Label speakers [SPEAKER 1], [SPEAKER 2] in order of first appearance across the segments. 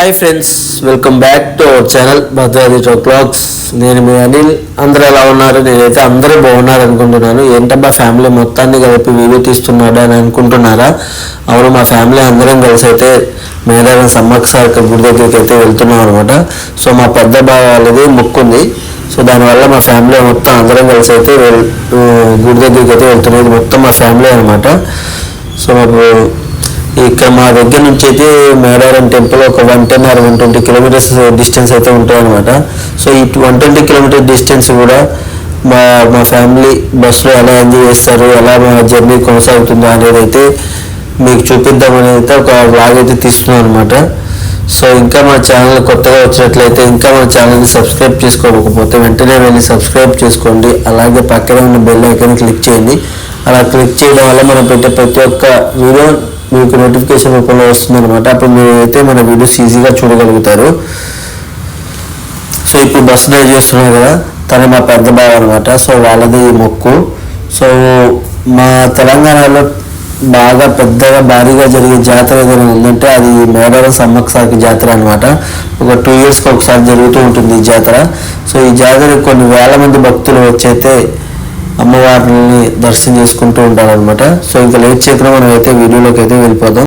[SPEAKER 1] Hi friends, welcome back to our channel Bhadradri vlogs. నేను మీ అనిల్. అందరూ ఎలా ఉన్నారు? నేనైతే అందరూ బాగున్నారు అనుకుంటున్నాను. ఏంటబ్బా ఫ్యామిలీ మొత్తాన్ని కలిపి వీడియో తీస్తున్నాడు అని అనుకుంటున్నారా? అవును, మా ఫ్యామిలీ అందరం కలిసి అయితే మేడారం సమ్మక్క సారక్క గుడి దగ్గరికి అయితే వెళ్తున్నాం అనమాట. సో మా పెద్ద బావ వాళ్ళది మొక్కుంది. సో దానివల్ల మా ఫ్యామిలీ మొత్తం అందరం కలిసి అయితే గుడి దగ్గరికి అయితే వెళ్తున్నది. మొత్తం మా ఫ్యామిలీ అనమాట. సో మాకు ఇక్కడ మా దగ్గర నుంచి అయితే మేడారం టెంపుల్ ఒక 110 or 120 కిలోమీటర్స్ డిస్టెన్స్ అయితే ఉంటుంది అనమాట. సో ఈ 120 కిలోమీటర్ డిస్టెన్స్ కూడా మా మా ఫ్యామిలీ బస్సులో ఎలా ఎంజాయ్ చేస్తారు, ఎలా మా జర్నీ కొనసాగుతుందో అనేది అయితే మీకు చూపిద్దామని అయితే ఒక వ్లాగ్ అయితే తీస్తున్నాం అనమాట. సో ఇంకా మా ఛానల్ కొత్తగా వచ్చినట్లయితే ఇంకా మా ఛానల్ని సబ్స్క్రైబ్ చేసుకోకపోతే వెంటనే వెళ్ళి సబ్స్క్రైబ్ చేసుకోండి. అలాగే పక్కనే ఉన్న బెల్ ఐకాన్ క్లిక్ చేయండి. అలా క్లిక్ చేయడం వల్ల మనం పెట్టే ప్రతి ఒక్క వీడియో మీకు నోటిఫికేషన్ రూపంలో వస్తుందన్నమాట. అప్పుడు మీరైతే మన వీడియోస్ ఈజీగా చూడగలుగుతారు. సో ఇప్పుడు బస్ డ్రైవ్ చేస్తున్నారు కదా, తను మా పెద్ద బావ అనమాట. సో వాళ్ళది మొక్కు. సో మా తెలంగాణలో బాగా పెద్దగా భారీగా జరిగే జాతర ఏదైనా ఉందంటే అది మేడారం సమ్మక్క సారక్క జాతర అనమాట. ఒక 2 yearsకి ఒకసారి జరుగుతూ ఉంటుంది ఈ జాతర. సో ఈ జాతరకి కొన్ని వేల మంది భక్తులు వచ్చైతే అమ్మవారిని దర్శనం చేసుకుంటూ ఉంటారనమాట. సో ఇంకా లేట్ చేయకుండా మనం అయితే వీడియోలోకి అయితే వెళ్ళిపోదాం.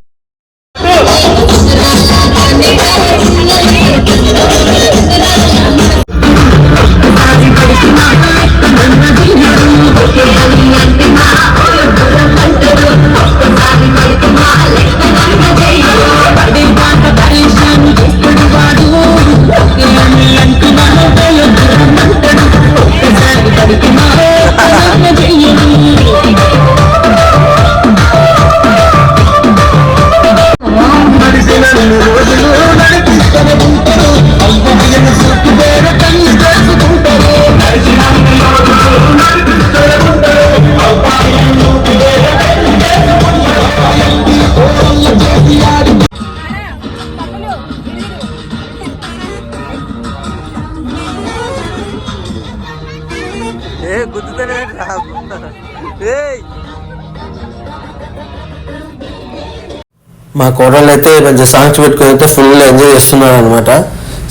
[SPEAKER 1] మా కోడళ్ళు అయితే మంచి సాంగ్స్ పెట్టుకుని అయితే ఫుల్ ఎంజాయ్ చేస్తున్నారు అనమాట.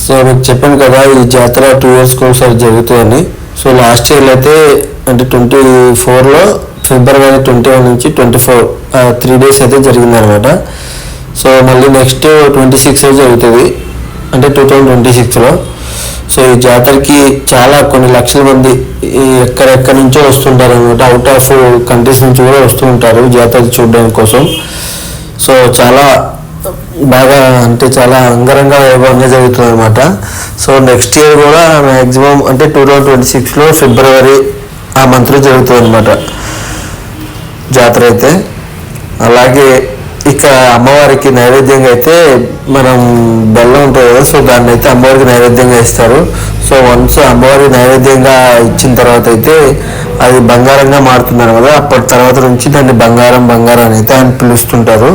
[SPEAKER 1] సో మీకు చెప్పాను కదా ఈ జాతర 2 yearsకి ఒకసారి జరుగుతుందని. సో లాస్ట్ ఇయర్లో అయితే అంటే 2024లో February 21 నుంచి 24 3 days అయితే జరిగిందనమాట. సో మళ్ళీ నెక్స్ట్ 26 జరుగుతుంది, అంటే 2026లో. సో ఈ జాతరకి చాలా కొన్ని లక్షల మంది ఎక్కడెక్కడి నుంచో వస్తుంటారు అనమాట. అవుట్ ఆఫ్ కంట్రీస్ నుంచి కూడా వస్తూ ఉంటారు జాతర చూడడానికి కోసం. సో చాలా బాగా అంటే చాలా అంగరంగ వైభవంగా జరుగుతుంది అనమాట. సో నెక్స్ట్ ఇయర్ కూడా మ్యాక్సిమం అంటే 2026లో February ఆ మంత్లో జరుగుతుంది అనమాట జాతర అయితే. అలాగే ఇక్కడ అమ్మవారికి నైవేద్యంగా అయితే మనం బెల్లం ఉంటుంది కదా, సో దాన్ని అయితే అమ్మవారికి నైవేద్యంగా ఇస్తారు. సో వన్స్ అమ్మవారికి నైవేద్యంగా ఇచ్చిన తర్వాత అయితే అది బంగారంగా మారుతున్నారు కదా, అప్పటి తర్వాత నుంచి దాన్ని బంగారం అని అయితే ఆయన పిలుస్తుంటారు.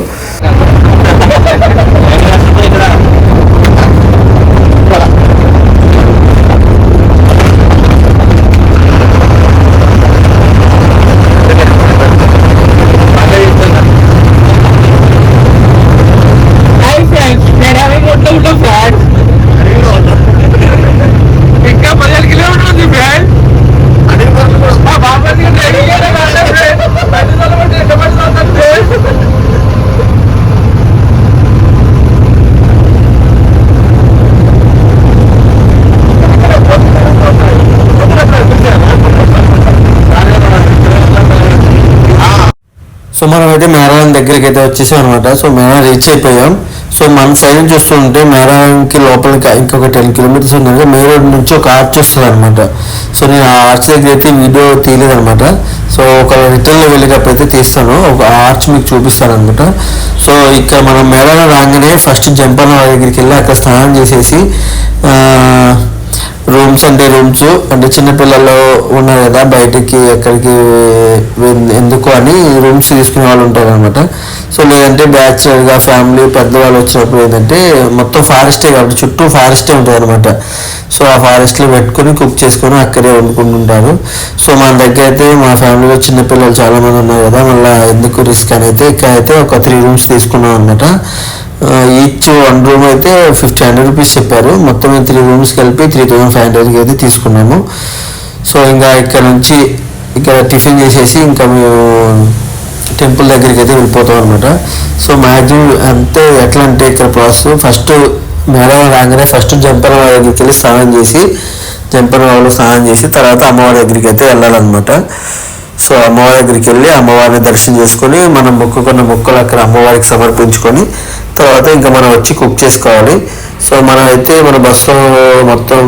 [SPEAKER 1] సో మనం అయితే మేడారం దగ్గరికి అయితే వచ్చేసాం అనమాట. సో మేడారం రీచ్ అయిపోయాం. సో మన సైడ్ చూస్తుంటే మేడారంకి లోపలికి ఇంకొక 10 kilometers ఉందంటే మెయిన్ రోడ్ నుంచి ఒక ఆర్చ్ వస్తుంది అనమాట. సో నేను ఆ ఆర్చ్ దగ్గర అయితే వీడియో తీయలేదనమాట. సో ఒక రిటర్న్లో వెళ్ళేటప్పుడు అయితే తీస్తాను, ఒక ఆర్చ్ మీకు చూపిస్తాను అనమాట. సో ఇక్కడ మనం మేడారం రాగానే ఫస్ట్ జంపన్న దగ్గరికి వెళ్ళి అక్కడ స్నానం చేసేసి రూమ్స్ అంటే చిన్నపిల్లలు ఉన్నారు కదా, బయటికి ఎక్కడికి ఎందుకు అని రూమ్స్ తీసుకునే వాళ్ళు ఉంటారు అనమాట. సో లేదంటే బ్యాచులర్గా ఫ్యామిలీ పెద్దవాళ్ళు వచ్చినప్పుడు ఏంటంటే మొత్తం ఫారెస్టే కాబట్టి చుట్టూ ఫారెస్టే ఉంటుంది అనమాట. సో ఆ ఫారెస్ట్లో పెట్టుకుని కుక్ చేసుకొని అక్కడే వండుకుంటుంటారు. సో మన దగ్గర అయితే మా ఫ్యామిలీలో చిన్నపిల్లలు చాలామంది ఉన్నారు కదా, మళ్ళీ ఎందుకు రిస్క్ అని అయితే ఇక్కడ అయితే ఒక 3 రూమ్స్ తీసుకున్నాం అనమాట. ఈచ్ 1 రూమ్ అయితే 1500 రూపీస్ చెప్పారు. మొత్తం 3 రూమ్స్ కలిపి 3500కి అయితే తీసుకున్నాము. సో ఇంకా ఇక్కడ నుంచి ఇక్కడ టిఫిన్ చేసేసి ఇంకా మేము టెంపుల్ దగ్గరికి అయితే వెళ్ళిపోతాం అనమాట. సో మ్యాక్సిమం అంతే. ఎట్లా అంటే ఇక్కడ ప్రాసెస్ ఫస్ట్ మేడం రాగానే ఫస్ట్ జంపనవాళ్ళ దగ్గరికి వెళ్ళి స్నానం చేసి జంపనవాళ్ళు స్నానం చేసి తర్వాత అమ్మవారి దగ్గరికి అయితే వెళ్ళాలన్నమాట. సో అమ్మవారి దగ్గరికి వెళ్ళి అమ్మవారిని దర్శనం చేసుకొని మనం మొక్కుకున్న మొక్కలు అక్కడ అమ్మవారికి సమర్పించుకొని తర్వాత ఇంకా మనం వచ్చి కుక్ చేసుకోవాలి. సో మనం అయితే మన బస్సు మొత్తం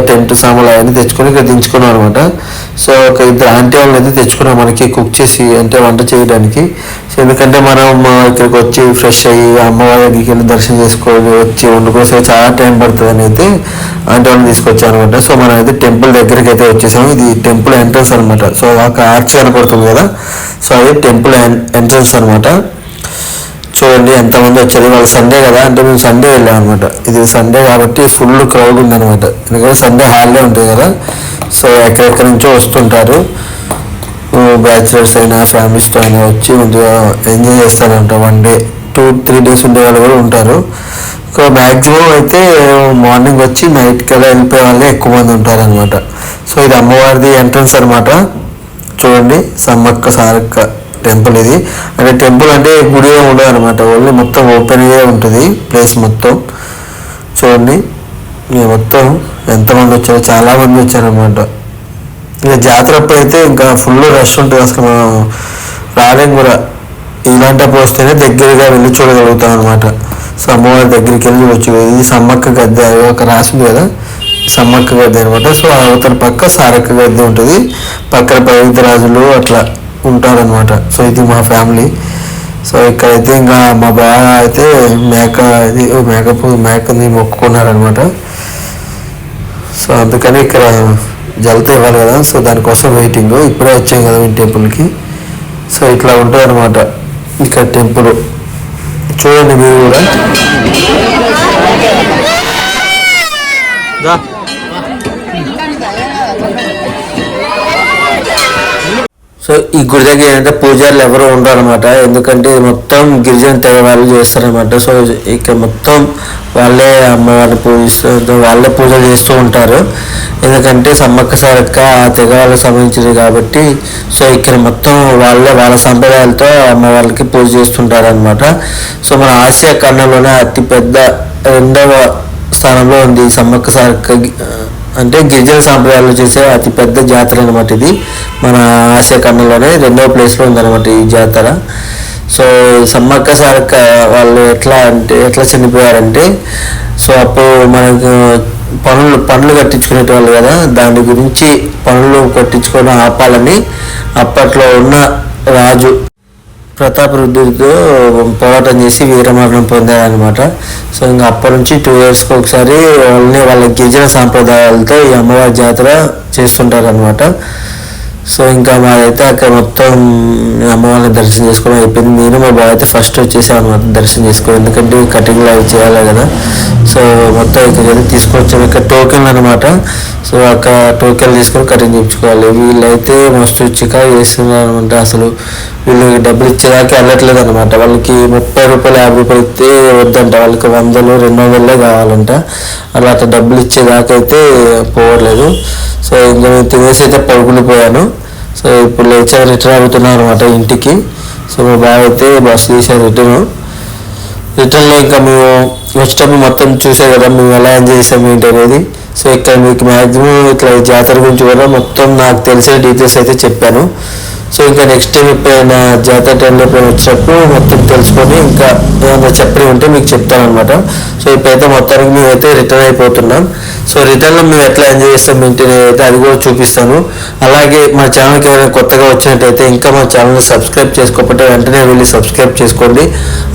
[SPEAKER 1] టెంట్ సామాన్లు అవన్నీ తెచ్చుకొని ఇక్కడ దించుకున్నాం అనమాట. సో ఒక 2 ఆంటీ వాళ్ళని అయితే తెచ్చుకున్నాం మనకి కుక్ చేసి అంటే వంట చేయడానికి. సో ఎందుకంటే మనం ఇక్కడికి వచ్చి ఫ్రెష్ అయ్యి అమ్మవారి దగ్గరికి వెళ్ళి దర్శనం చేసుకొని వచ్చి వండుకోసం చాలా టైం పడుతుంది అని అయితే ఆంటీ వాళ్ళని తీసుకొచ్చాం అనమాట. సో మనం అయితే టెంపుల్ దగ్గరికి అయితే వచ్చేసాము. ఇది టెంపుల్ ఎంట్రన్స్ అనమాట. సో ఒక ఆర్చ్ కనపడుతుంది కదా, సో అది టెంపుల్ ఎంట్రన్స్ అనమాట. చూడండి ఎంతమంది వచ్చారు. వాళ్ళు సండే కదా, అంటే మేము సండే వెళ్ళాం అనమాట. ఇది సండే కాబట్టి ఫుల్ క్రౌడ్ ఉందనమాట. ఎందుకంటే సండే హాలిడే ఉంటుంది కదా. సో ఎక్కడెక్కడి నుంచో వస్తుంటారు. బ్యాచిలర్స్ అయినా ఫ్యామిలీస్తో అయినా వచ్చి మంచిగా ఎంజాయ్ చేస్తారంట. 1 డే 2-3 డేస్ ఉండే వాళ్ళు కూడా ఉంటారు. మ్యాక్సిమం అయితే మార్నింగ్ వచ్చి నైట్ కల్లా వెళ్ళిపోయే వాళ్ళే ఎక్కువ మంది ఉంటారనమాట. సో ఇది అమ్మవారిది ఎంట్రన్స్ అనమాట. చూడండి సమ్మక్క సారక్క టెంపుల్ ఇది. అంటే టెంపుల్ అంటే గుడి ఉండదు అనమాట, ఓన్లీ మొత్తం ఓపెన్గా ఉంటుంది ప్లేస్ మొత్తం. చూడండి మొత్తం ఎంతమంది వచ్చారో, చాలామంది వచ్చారనమాట. ఇంకా జాతర అప్పుడైతే ఇంకా ఫుల్ రష్ ఉంటుంది. అసలు మనం రాలేం కూడా. ఇలాంటప్పుడు వస్తేనే దగ్గరగా వెళ్ళి చూడగలుగుతాం అనమాట. సో అమ్మవారి దగ్గరికి వెళ్ళి చూడొచ్చు. ఇది సమ్మక్క గద్దె ఒక రాసింది కదా, సమ్మక్క గద్దె అనమాట. సో అవతల పక్క సారక్క గద్దె ఉంటుంది, పక్కన పవిత్రాజులు అట్లా ఉంటారనమాట. సో ఇది మా ఫ్యామిలీ. సో ఇక్కడైతే ఇంకా మా బావ అయితే మేకని మొక్కుకున్నారనమాట. సో అందుకని ఇక్కడ జలత ఇవ్వాలి కదా, సో దానికోసం వెయిటింగ్. ఇప్పుడే వచ్చాం కదా ఈ టెంపుల్కి. సో ఇట్లా ఉంటుంది అనమాట ఇక్కడ టెంపుల్. చూడండి మీరు కూడా. సో ఈ గుడి దగ్గర ఏంటంటే పూజారులు ఎవరు ఉండరు అనమాట. ఎందుకంటే మొత్తం గిరిజన తెగ వాళ్ళు చేస్తారనమాట. సో ఇక్కడ మొత్తం వాళ్ళే అమ్మవారిని పూజిస్తూ వాళ్ళే పూజలు చేస్తూ ఉంటారు. ఎందుకంటే సమ్మక్క సారక్క ఆ తెగ వాళ్ళకి సంబంధించినవి కాబట్టి. సో ఇక్కడ మొత్తం వాళ్ళ సంప్రదాయాలతో అమ్మవారికి పూజ చేస్తుంటారు అనమాట. సో మన ఆసియా ఖండంలోనే అతిపెద్ద 2వ స్థానంలో ఉంది సమ్మక్క సారక్క. అంటే గిరిజన సాంప్రదాయాలు చేసే అతిపెద్ద జాతర అనమాట ఇది. మన ఆసియా ఖండంలోనే 2వ ప్లేస్లో ఉందన్నమాట ఈ జాతర. సో సమ్మక్క సారక్క వాళ్ళు ఎట్లా చనిపోయారంటే, సో అప్పుడు మనకు పనులు కట్టించుకునే వాళ్ళు కదా, దాని గురించి పనులు కట్టించుకొని ఆపాలని అప్పట్లో ఉన్న రాజు ప్రతాపరుద్రుడితో పోరాటం చేసి వీరమరణం పొందారనమాట. సో ఇంకా అప్పటి నుంచి 2 ఇయర్స్కి ఒకసారి వాళ్ళ గిరిజన సాంప్రదాయాలతో ఈ అమ్మవారి జాతర చేస్తుంటారనమాట. సో ఇంకా మాదైతే అక్కడ మొత్తం అమ్మవారిని దర్శనం చేసుకోవడం అయిపోయింది. నేను మా బాబు అయితే ఫస్ట్ వచ్చేసాం అనమాట దర్శనం చేసుకోవాలి. ఎందుకంటే కటింగ్లు అవి చేయాలి కదా. సో మొత్తం ఇక్కడికి తీసుకొచ్చాము. ఇక్కడ టోకెన్లు అనమాట. సో అక్కడ టోకెన్లు తీసుకొని కటింగ్ చేయించుకోవాలి. వీళ్ళైతే మస్తు చికాకు చేస్తున్నారు అనమాట. అసలు వీళ్ళు డబ్బులు ఇచ్చేదాకా వెళ్ళట్లేదు అనమాట. వాళ్ళకి 30 రూపాయలు 50 రూపాయలు ఇస్తే వద్దంట. వాళ్ళకి 100 200 కావాలంట. అలా డబ్బులు ఇచ్చేదాకా అయితే పోవట్లేదు. సో ఇంకా నేను తినేసి అయితే పడుకునిపోయాను. సో ఇప్పుడు లేచారు, రిటర్న్ అవుతున్నాను అనమాట ఇంటికి. సో మా బాబు అయితే బస్సు తీసాను రిటర్న్లో. ఇంకా మేము వచ్చేటప్పుడు మొత్తం చూసే కదా మేము ఎలా ఎంజాయ్ చేసాము ఏంటి అనేది. సో ఇక్కడ మీకు మ్యాక్సిమం ఇట్లా జాతర గురించి కూడా మొత్తం నాకు తెలిసిన డీటెయిల్స్ అయితే చెప్పాను. సో ఇంకా నెక్స్ట్ టైం ఎప్పుడైనా జాతర టైంలో ఎప్పుడైనా వచ్చినప్పుడు మొత్తం తెలుసుకొని ఇంకా ఏమైనా చెప్పని ఉంటే మీకు చెప్తాను అనమాట. సో ఇప్పుడైతే మొత్తానికి మేమైతే రిటర్న్ అయిపోతున్నాం. సో రిటర్న్లో మేము ఎట్లా ఎంజాయ్ చేస్తాం ఏంటి అయితే అది కూడా చూపిస్తాను. అలాగే మా ఛానల్కి ఏమైనా కొత్తగా వచ్చినట్టయితే ఇంకా మా ఛానల్ని సబ్స్క్రైబ్ చేసుకోకపోతే వెంటనే వెళ్ళి సబ్స్క్రైబ్ చేసుకోండి.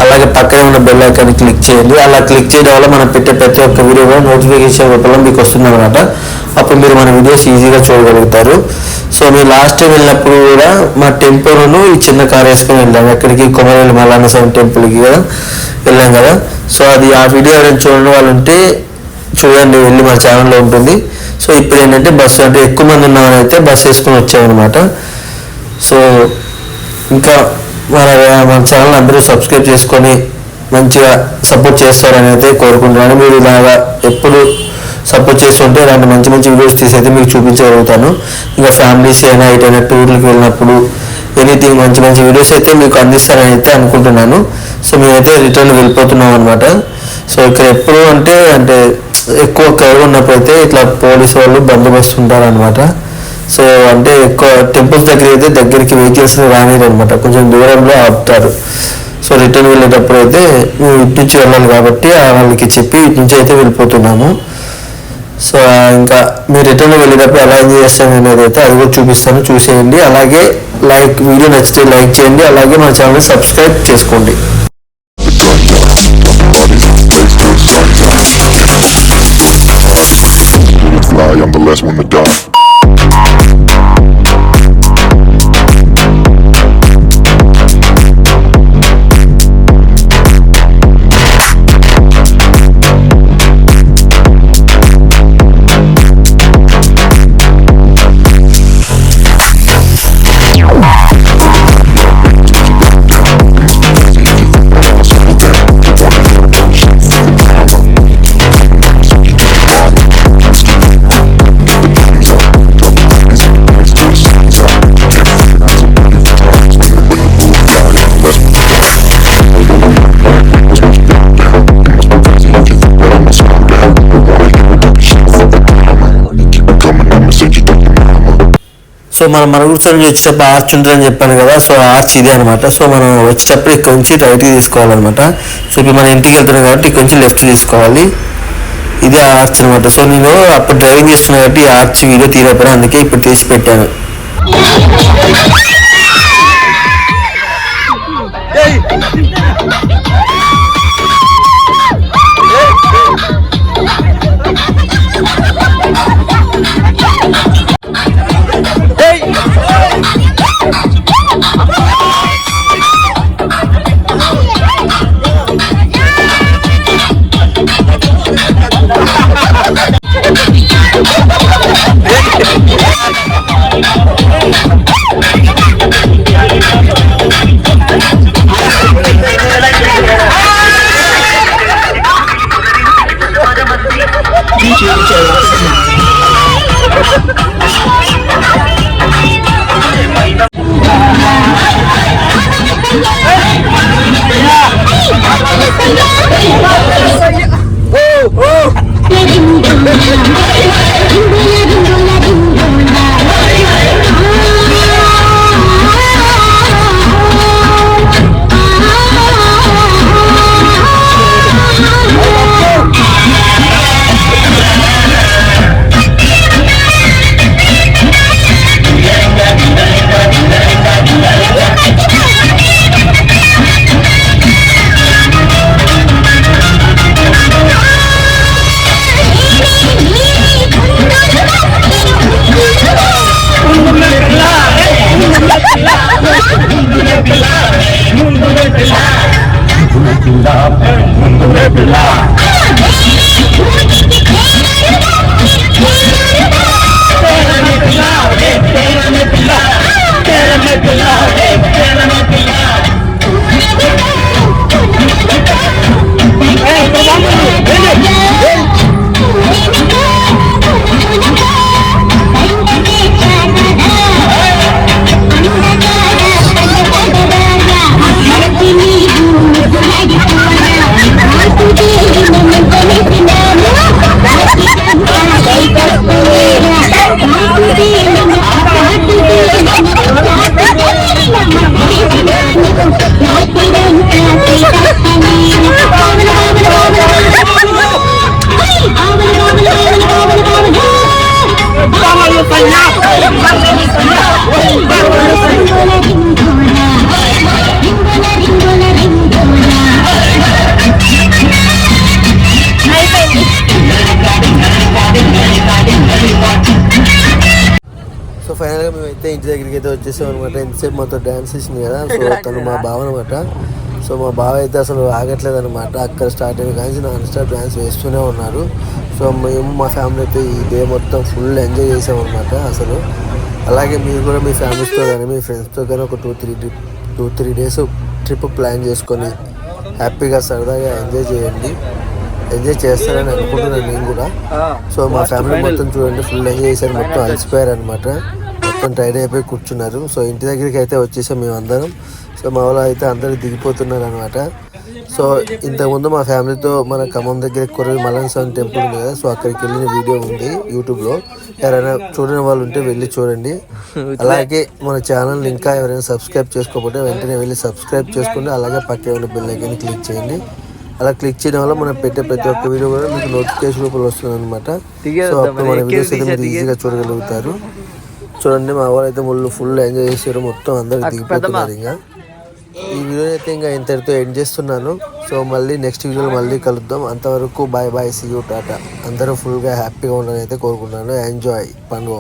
[SPEAKER 1] అలాగే పక్కనే ఉన్న బెల్ ఐకాన్ని క్లిక్ చేయండి. అలా క్లిక్ చేయడం వల్ల మనం పెట్టే ప్రతి ఒక్క వీడియో కూడా నోటిఫికేషన్ రూపంలో మీకు వస్తుంది అనమాట. అప్పుడు మీరు మన వీడియోస్ ఈజీగా చూడగలుగుతారు. సో మీరు లాస్ట్ టైం వెళ్ళినప్పుడు కూడా మా టెంపుల్ను ఈ చిన్న కార్ వేసుకొని వెళ్ళాము. ఎక్కడికి కొమరవెల్లి మల్లన్న స్వామి టెంపుల్కి కదా వెళ్ళాం కదా. సో అది ఆ వీడియో ఎవరైనా చూడని వాళ్ళు ఉంటే చూడండి, వెళ్ళి మా ఛానల్లో ఉంటుంది. సో ఇప్పుడు ఏంటంటే బస్సు అంటే ఎక్కువ మంది ఉన్నామని అయితే బస్సు వేసుకొని వచ్చామన్నమాట. సో ఇంకా మన ఛానల్ అందరూ సబ్స్క్రైబ్ చేసుకొని మంచిగా సపోర్ట్ చేస్తారని అయితే కోరుకుంటున్నాను. మీరు ఇలాగా ఎప్పుడు సపోర్ట్ చేస్తుంటే ఇలాంటి మంచి మంచి వీడియోస్ తీసి అయితే మీకు చూపించగలుగుతాను. ఇంకా ఫ్యామిలీస్ అయినా ఎటైనా టూర్లకు వెళ్ళినప్పుడు ఎనీథింగ్ మంచి మంచి వీడియోస్ అయితే మీకు అందిస్తారని అయితే అనుకుంటున్నాను. సో మేమైతే రిటర్న్ వెళ్ళిపోతున్నాం అనమాట. సో ఇక్కడ ఎప్పుడు అంటే ఎక్కువ క్రౌడ్ ఉన్నప్పుడు అయితే ఇట్లా పోలీసు వాళ్ళు బందోబస్తు ఉంటారనమాట. సో అంటే ఎక్కువ టెంపుల్స్ దగ్గరికి వెహికల్స్ రానిరు అనమాట, కొంచెం దూరంలో ఆపుతారు. సో రిటర్న్ వెళ్ళేటప్పుడు అయితే మేము ఇటు నుంచి వెళ్ళాలి కాబట్టి వాళ్ళకి చెప్పి ఇటు నుంచి అయితే వెళ్ళిపోతున్నాము. సో ఇంకా మీరు రిటర్న్ వెళ్ళేటప్పుడు ఎలా ఎంజాయ్ చేస్తాం అనేది అయితే అది కూడా చూపిస్తాను, చూసేయండి. అలాగే వీడియో నచ్చితే లైక్ చేయండి, అలాగే మా ఛానల్ సబ్స్క్రైబ్ చేసుకోండి. I'm the last one to die. So మనం మరుగురు నుంచి వచ్చేటప్పుడు ఆర్చ్ ఉంటుందని చెప్పాను కదా. సో ఆర్చ్ ఇదే అనమాట. సో మనం వచ్చేటప్పుడు ఇక్కడ నుంచి రైట్కి తీసుకోవాలన్నమాట. సో ఇప్పుడు మన ఇంటికి వెళ్తున్నాం కాబట్టి ఇక్కడ నుంచి లెఫ్ట్ తీసుకోవాలి. ఇదే ఆర్చ్ అనమాట. సో నేను అప్పుడు డ్రైవింగ్ చేస్తున్నా కాబట్టి ఈ ఆర్చ్ వీడియో తీయకపోయినా, అందుకే ఇప్పుడు తీసి పెట్టాను. ఫైనల్గా మేమైతే ఇంటి దగ్గరికి అయితే వచ్చేసాం అనమాట. ఎంతసేపు మాతో డ్యాన్స్ చేసింది కదా. సో తను మా బావ అనమాట. సో మా బావ అయితే అసలు ఆగట్లేదు అనమాట. అక్కడ స్టార్ట్ అయ్యి కానీ నాన్ స్టాప్ డ్యాన్స్ వేస్తూనే ఉన్నారు. సో మేము మా ఫ్యామిలీ అయితే ఈ డే మొత్తం ఫుల్ ఎంజాయ్ చేసామన్నమాట అసలు. అలాగే మీరు కూడా మీ ఫ్యామిలీస్తో కానీ మీ ఫ్రెండ్స్తో కానీ ఒక 2-3 డేస్ ట్రిప్ ప్లాన్ చేసుకొని హ్యాపీగా సరదాగా ఎంజాయ్ చేయండి. ఎంజాయ్ చేస్తారని అనుకుంటున్నాను నేను కూడా. సో మా ఫ్యామిలీ మొత్తం చూడండి ఫుల్ ఎంజాయ్ చేశారు, మొత్తం అలసిపోయారు అనమాట, మొత్తం టైర్డ్ అయిపోయి కూర్చున్నారు. సో ఇంటి దగ్గరికి అయితే వచ్చేసాం మేము అందరం. సో మా వాళ్ళు అయితే అందరూ దిగిపోతున్నారు అనమాట. సో ఇంతకుముందు మా ఫ్యామిలీతో మన ఖమ్మం దగ్గర కొరవి మల్లన్న స్వామి టెంపుల్ ఉంది కదా, సో అక్కడికి వెళ్ళిన వీడియో ఉంది యూట్యూబ్లో, ఎవరైనా చూడని వాళ్ళు ఉంటే వెళ్ళి చూడండి. అలాగే మన ఛానల్ని ఇంకా ఎవరైనా సబ్స్క్రైబ్ చేసుకోకపోతే వెంటనే వెళ్ళి సబ్స్క్రైబ్ చేసుకోండి. అలాగే పక్కన ఉన్న బెల్ ఐకాన్ క్లిక్ చేయండి. అలా క్లిక్ చేయడం వల్ల మనం పెట్టే ప్రతి ఒక్క వీడియో కూడా మీకు నోటిఫికేషన్ రూపంలో వస్తుంది అనమాట. సో అప్పుడు మన వీడియోస్ అయితే మీరు ఈజీగా చూడగలుగుతారు. చూడండి మా వాళ్ళు అయితే ఫుల్ ఎంజాయ్ చేసారు, మొత్తం అందరు దిగిపోతున్నారు. ఇంకా ఈ వీడియో అయితే ఇంకా ఇంతటితో ఎండ్ చేస్తున్నాను. సో మళ్ళీ నెక్స్ట్ వీడియోలో మళ్ళీ కలుద్దాం. అంతవరకు బాయ్ బాయ్, సీ యూ, టాటా. అందరూ ఫుల్గా హ్యాపీగా ఉండాలని అయితే కోరుకుంటున్నాను. ఎంజాయ్ పండుగ.